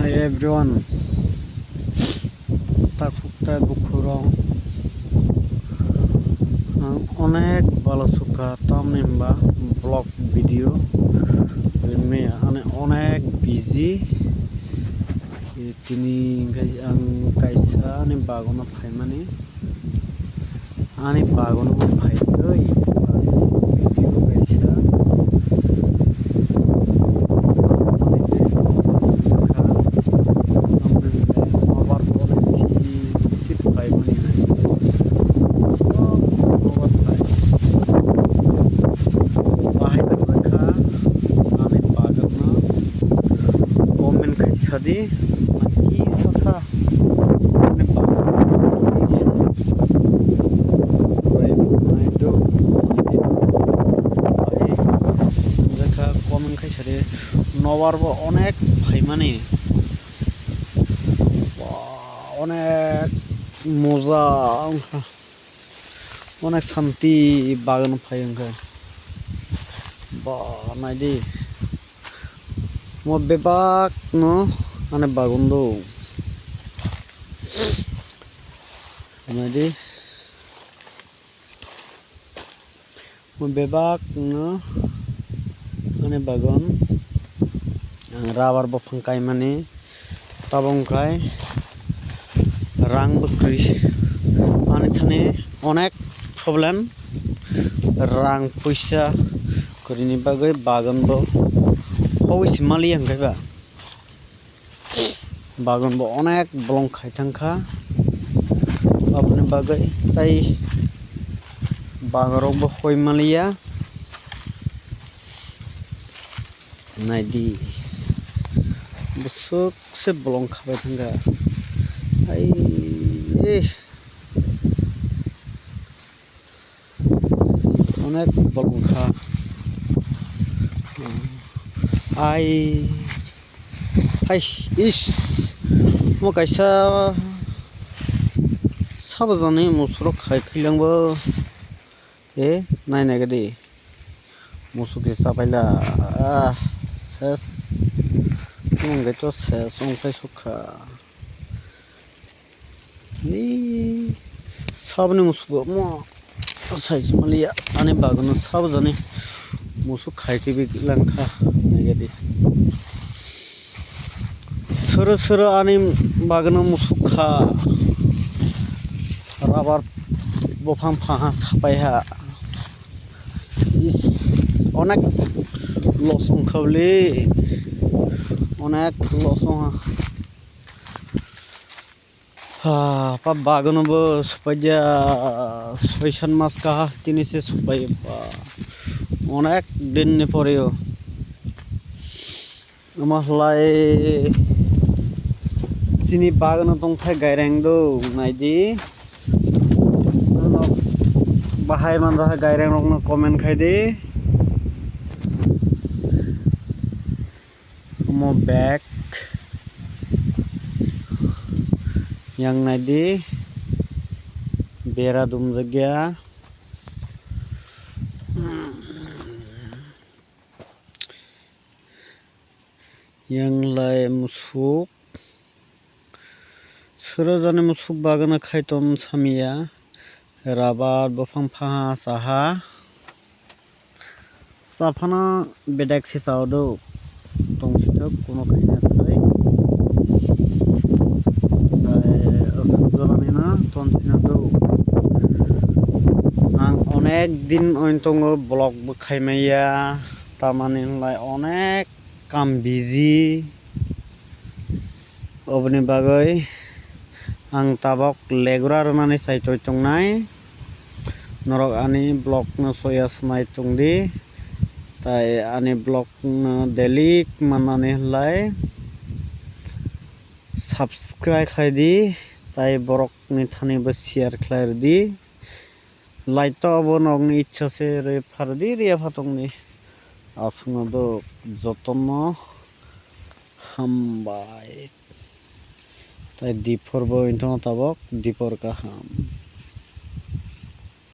Hi everyone, takukta bukurong ang onek balo suka tamnimba vlog video me ane onek busy tini ang kaisa ane bagono phaimani ane bagono phaitoi video kaisa Sadi mati sasa ne pa right do ai jaka comment khai sare nowar bo onek phaimani onek moza onek shanti bagan phaiyangka ba naidi mo bebak no ane bagundo naidi mo bebak no ane bagon rabar bopang kai mani tabong kai rang bukri ane thane onek problem rang puisa korini bagai bagan bo hoi simali hangkai ba bagan bo onek bolong khai thangkha abni bagai tai bagarok bo hoi malia naidi busuk se bolong khabai thangka ai onek bolong kha ai hai is mo kaisa sabajani musrok khai khilangbo nai nai gadi musuke sapaila ses mongge to ses ongkai sukha ni sabni musuko mo size malia ane bagano sabajani musuk khai tibi langkha nai gadi soro ani bagano musukha rabar bopang phaha sapaiha is onek losong khawle onek losong ha pa bagano bo supaja soishan mas ka tini se supai pa onek din ne poreo amahlai sini bagano tongthai gairang do naidi bahai man raha gairang rok no comment khai de mo back yang naidi bera dum jagya yang lai musuk Surajane musuk bagana khaiton samia rabar bopang phaha saha safana bedak si saudo tongsito kono khaina tai asujorani na tonsina do ang onek din ointongo blog bo khaimaya tamani lai onek kam busy obni bagai ang tabok legura runani saitoi tongnai norok ani blog no soya snai tongdi tai ani blog no daily manani lai subscribe khaidi tai borok ni thani bo share khlairdi like to abo nog ni ichha se re phardi ria phatongni asungno do jotono hambai tai dipor bo intong tabok dipor kaham